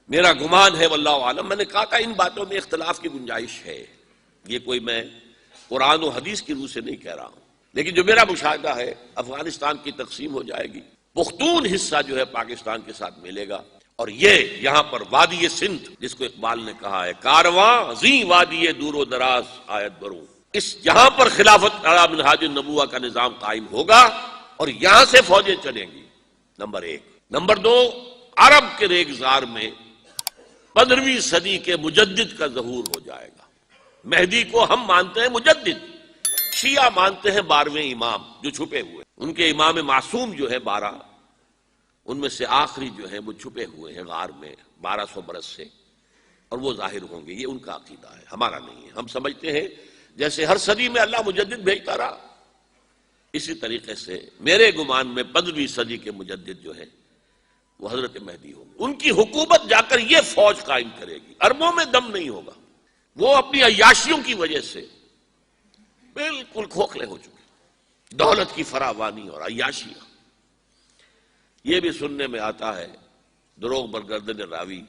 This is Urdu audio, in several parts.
میرا گمان ہے واللہ عالم، میں نے کہا تھا ان باتوں میں اختلاف کی گنجائش ہے، یہ کوئی میں قرآن و حدیث کی روح سے نہیں کہہ رہا ہوں، لیکن جو میرا مشاہدہ ہے افغانستان کی تقسیم ہو جائے گی، پختون حصہ جو ہے پاکستان کے ساتھ ملے گا، اور یہ یہاں پر وادی سندھ جس کو اقبال نے کہا ہے کارواں زیں وادی دور و دراز آیت بروں، اس یہاں پر خلافت علی منہاج النبوہ کا نظام قائم ہوگا اور یہاں سے فوجیں چلیں گی، نمبر ایک۔ نمبر دو، عرب کے ریگزار میں 15ویں صدی کے مجدد کا ظہور ہو جائے گا۔ مہدی کو ہم مانتے ہیں مجدد، شیعہ مانتے ہیں 12ویں امام جو چھپے ہوئے، ان کے امام معصوم جو ہے 12، ان میں سے آخری جو ہے وہ چھپے ہوئے ہیں غار میں 1200 برس سے، اور وہ ظاہر ہوں گے، یہ ان کا عقیدہ ہے، ہمارا نہیں ہے۔ ہم سمجھتے ہیں جیسے ہر صدی میں اللہ مجدد بھیجتا رہا، اسی طریقے سے میرے گمان میں 15ویں صدی کے مجدد جو ہے وہ حضرت مہدی ہوں گے، ان کی حکومت جا کر یہ فوج قائم کرے گی، اربوں میں دم نہیں ہوگا، وہ اپنی عیاشیوں کی وجہ سے بالکل کھوکھلے ہو چکے، دولت کی فراوانی اور عیاشیاں۔ یہ بھی سننے میں آتا ہے دروغ برگردن راوی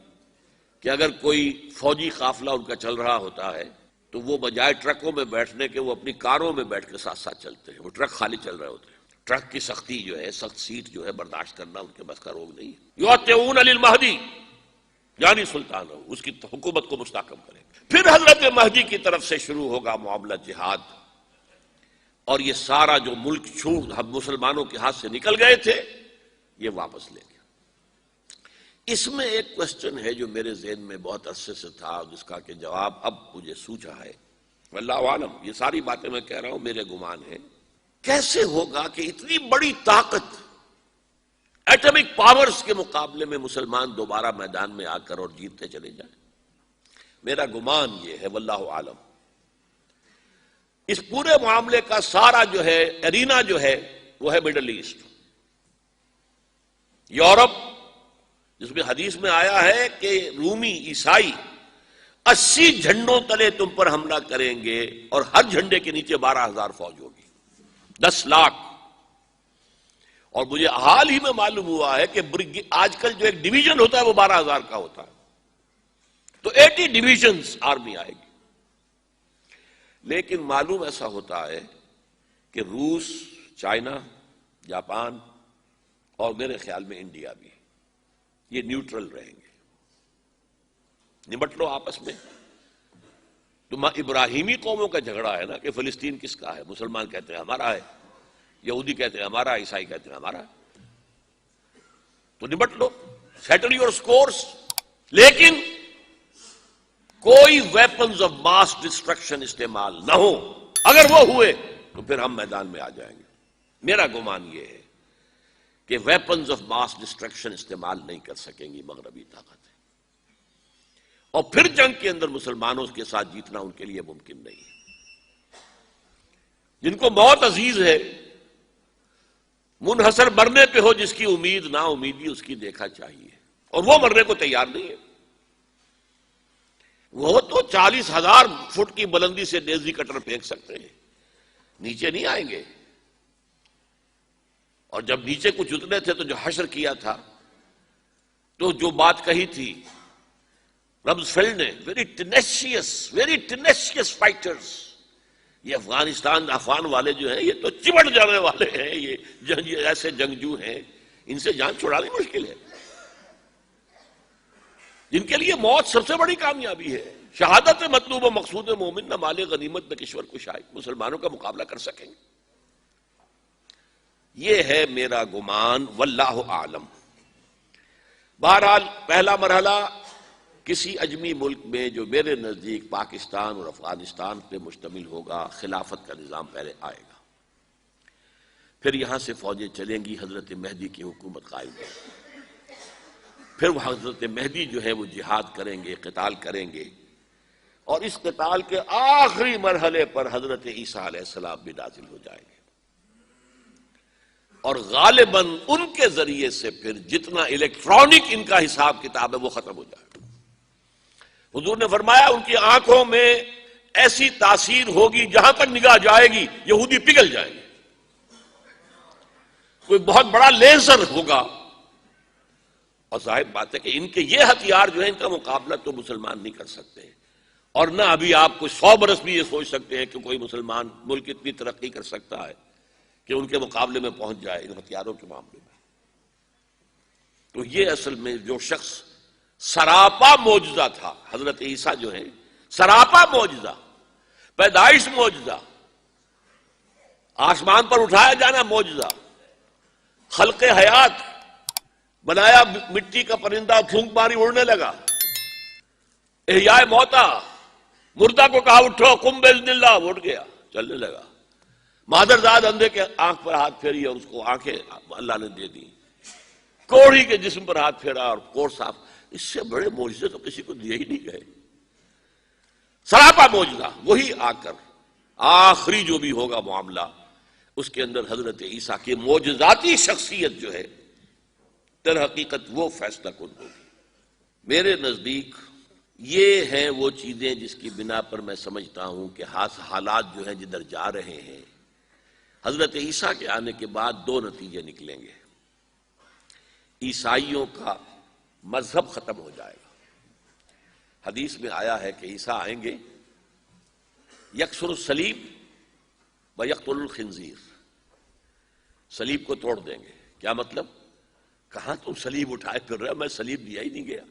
کہ اگر کوئی فوجی قافلہ ان کا چل رہا ہوتا ہے تو وہ بجائے ٹرکوں میں بیٹھنے کے وہ اپنی کاروں میں بیٹھ کے ساتھ ساتھ چلتے ہیں، وہ ٹرک خالی چل رہے ہوتے ہیں، ٹرک کی سختی جو ہے، سخت سیٹ جو ہے برداشت کرنا ان کے بس کا روگ نہیں ہے۔ یطیعون للمہدی یعنی سلطان ہو، اس کی حکومت کو مستحکم کریں۔ پھر حضرت مہدی کی طرف سے شروع ہوگا معاملہ جہاد، اور یہ سارا جو ملک چھوٹ ہم مسلمانوں کے ہاتھ سے نکل گئے تھے یہ واپس لے گیا۔ اس میں ایک کوشچن ہے جو میرے ذہن میں بہت عرصے سے تھا، جس کا کہ جواب اب مجھے سوچا ہے، واللہ عالم، یہ ساری باتیں میں کہہ رہا ہوں میرے گمان ہے، کیسے ہوگا کہ اتنی بڑی طاقت ایٹمک پاورز کے مقابلے میں مسلمان دوبارہ میدان میں آ کر اور جیتتے چلے جائیں؟ میرا گمان یہ ہے واللہ عالم، اس پورے معاملے کا سارا جو ہے ارینا جو ہے وہ ہے مڈل ایسٹ، یورپ، جس میں حدیث میں آیا ہے کہ رومی عیسائی 80 جھنڈوں تلے تم پر حملہ کریں گے اور ہر جھنڈے کے نیچے 12,000 فوج ہوگی، 10 لاکھ۔ اور مجھے حال ہی میں معلوم ہوا ہے کہ آج کل جو ایک ڈویژن ہوتا ہے وہ 12,000 کا ہوتا ہے، تو 80 ڈویژنز آرمی آئے گی۔ لیکن معلوم ایسا ہوتا ہے کہ روس، چائنا، جاپان اور میرے خیال میں انڈیا بھی، یہ نیوٹرل رہیں گے، نمٹ لو آپس میں۔ تو ابراہیمی قوموں کا جھگڑا ہے نا کہ فلسطین کس کا ہے، مسلمان کہتے ہیں ہمارا ہے، یہودی کہتے ہیں ہمارا، عیسائی کہتے ہیں ہمارا، تو نمٹ لو، سیٹل یور سکورز، لیکن کوئی ویپنز آف ماس ڈسٹرکشن استعمال نہ ہو۔ اگر وہ ہوئے تو پھر ہم میدان میں آ جائیں گے۔ میرا گمان یہ ہے کہ ویپنز آف ماس ڈسٹرکشن استعمال نہیں کر سکیں گی مغربی طاقتیں، اور پھر جنگ کے اندر مسلمانوں کے ساتھ جیتنا ان کے لیے ممکن نہیں ہے۔ جن کو موت عزیز ہے، منحصر مرنے پہ ہو جس کی امید نا امیدی اس کی دیکھا چاہیے، اور وہ مرنے کو تیار نہیں ہے۔ وہ تو 40,000 فٹ کی بلندی سے ڈیزی کٹر پھینک سکتے ہیں، نیچے نہیں آئیں گے۔ اور جب نیچے کچھ اتنے تھے تو جو حشر کیا تھا، تو جو بات کہی تھی رمزفیلڈ نے، ویری ٹینیشیس فائٹرز، یہ افغان والے جو ہیں یہ تو چمٹ جانے والے ہیں، یہ ایسے جنگجو ہیں، ان سے جان چھڑانی مشکل ہے، جن کے لیے موت سب سے بڑی کامیابی ہے۔ شہادت مطلوب و مقصود مومن نہ مال غنیمت نہ کشور کشائی، مسلمانوں کا مقابلہ کر سکیں گے؟ یہ ہے میرا گمان، واللہ اعلم۔ بہرحال پہلا مرحلہ کسی اجمی ملک میں جو میرے نزدیک پاکستان اور افغانستان پہ مشتمل ہوگا، خلافت کا نظام پہلے آئے گا، پھر یہاں سے فوجیں چلیں گی، حضرت مہدی کی حکومت قائم ہوگی، پھر وہ حضرت مہدی جو ہے وہ جہاد کریں گے، قتال کریں گے، اور اس قتال کے آخری مرحلے پر حضرت عیسیٰ علیہ السلام بھی نازل ہو جائیں گے، اور غالباً ان کے ذریعے سے پھر جتنا الیکٹرانک ان کا حساب کتاب ہے وہ ختم ہو جائے گا۔ حضور نے فرمایا ان کی آنکھوں میں ایسی تاثیر ہوگی، جہاں تک نگاہ جائے گی یہودی پگھل جائیں گے، کوئی بہت بڑا لیزر ہوگا اور ظاہر بات ہے کہ ان کے یہ ہتھیار جو ہے ان کا مقابلہ تو مسلمان نہیں کر سکتے، اور نہ ابھی آپ کو 100 برس بھی یہ سوچ سکتے ہیں کہ کوئی مسلمان ملک اتنی ترقی کر سکتا ہے کہ ان کے مقابلے میں پہنچ جائے ان ہتھیاروں کے معاملے میں۔ تو یہ اصل میں جو شخص سراپا معجزہ تھا، حضرت عیسیٰ جو ہے سراپا معجزہ، پیدائش معجزہ، آسمان پر اٹھایا جانا معجزہ، خلق حیات، بنایا مٹی کا پرندہ، پھونک ماری اڑنے لگا، احیاء موتا، مردہ کو کہا اٹھو قم باذن اللہ، وہ اٹھ گیا چلنے لگا، مادرزاد اندھے کے آنکھ پر ہاتھ پھیری اور اس کو آنکھیں اللہ نے دے دی، کوڑھی کے جسم پر ہاتھ پھیرا اور کوڑ صاف۔ اس سے بڑے معجزے تو کسی کو دیے ہی نہیں گئے، سراپا معجزہ۔ وہی آ کر آخری جو بھی ہوگا معاملہ، اس کے اندر حضرت عیسیٰ کی معجزاتی شخصیت جو ہے در حقیقت وہ فیصلہ کن ہوگی۔ میرے نزدیک یہ ہیں وہ چیزیں جس کی بنا پر میں سمجھتا ہوں کہ حالات جو ہیں جدھر جا رہے ہیں، حضرت عیسیٰ کے آنے کے بعد 2 نتیجے نکلیں گے۔ عیسائیوں کا مذہب ختم ہو جائے گا۔ حدیث میں آیا ہے کہ عیسیٰ آئیں گے، یکسر الصلیب و یقتل الخنزیر، صلیب کو توڑ دیں گے۔ کیا مطلب؟ کہاں تم صلیب اٹھائے پھر رہے، میں صلیب دیا ہی نہیں گیا،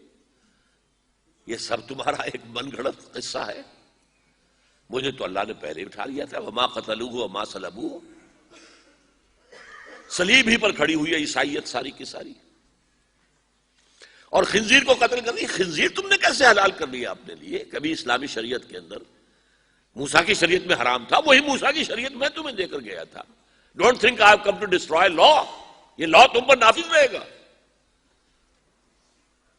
یہ سب تمہارا ایک من گھڑت قصہ ہے، مجھے تو اللہ نے پہلے اٹھا لیا تھا، وما قتلوہ وما صلبوہ۔ صلیب ہی پر کھڑی ہوئی ہے عیسائیت ساری کی ساری، اور خنزیر کو قتل کر دی۔ خنزیر تم نے کیسے حلال کر لیا اپنے لیے؟ کبھی اسلامی شریعت کے اندر موسیٰ کی شریعت میں حرام تھا، وہی موسیٰ کی شریعت میں تمہیں دے کر گیا تھا۔ Don't think I have come to destroy law, یہ لا تم پر نافذ رہے گا۔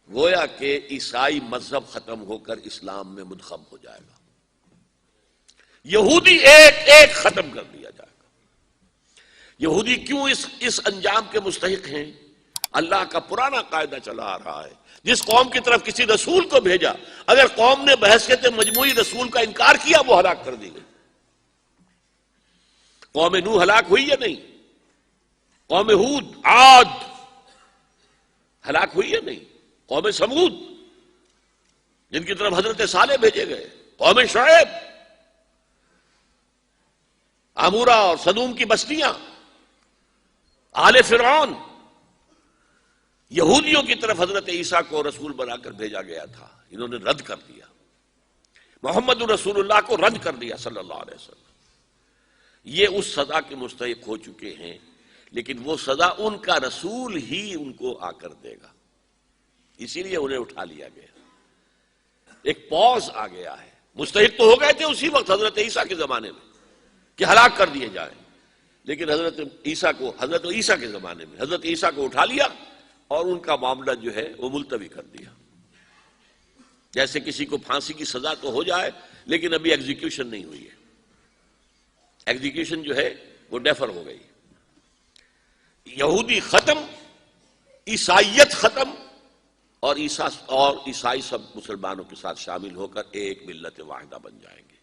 گویا کہ عیسائی مذہب ختم ہو کر اسلام میں منتخب ہو جائے گا، یہودی ایک ایک ختم کر دیا جائے گا۔ یہودی کیوں اس انجام کے مستحق ہیں؟ اللہ کا پرانا قاعدہ چلا آ رہا ہے، جس قوم کی طرف کسی رسول کو بھیجا، اگر قوم نے بحیثیت مجموعی رسول کا انکار کیا، وہ ہلاک کر دی گئی۔ قوم نوح ہلاک ہوئی یا نہیں؟ قوم ہود، عاد ہلاک ہوئی یا نہیں؟ قوم سمود جن کی طرف حضرت صالح بھیجے گئے، قوم شعیب، عمورہ اور صدوم کی بستیاں، آل فرعون، یہودیوں کی طرف حضرت عیسیٰ کو رسول بنا کر بھیجا گیا تھا، انہوں نے رد کر دیا، محمد رسول اللہ کو رد کر دیا صلی اللہ علیہ وسلم۔ یہ اس سزا کے مستحق ہو چکے ہیں، لیکن وہ سزا ان کا رسول ہی ان کو آ کر دے گا، اسی لیے انہیں اٹھا لیا گیا، ایک پوز آ گیا ہے۔ مستحق تو ہو گئے تھے اسی وقت حضرت عیسیٰ کے زمانے میں کہ ہلاک کر دیے جائیں، لیکن حضرت عیسیٰ کے زمانے میں حضرت عیسیٰ کو اٹھا لیا اور ان کا معاملہ جو ہے وہ ملتوی کر دیا۔ جیسے کسی کو پھانسی کی سزا تو ہو جائے لیکن ابھی ایگزیکیوشن نہیں ہوئی ہے، ایگزیکیوشن جو ہے وہ ڈیفر ہو گئی۔ یہودی ختم، عیسائیت ختم، اور عیسائی سب مسلمانوں کے ساتھ شامل ہو کر ایک ملت واحدہ بن جائیں گے۔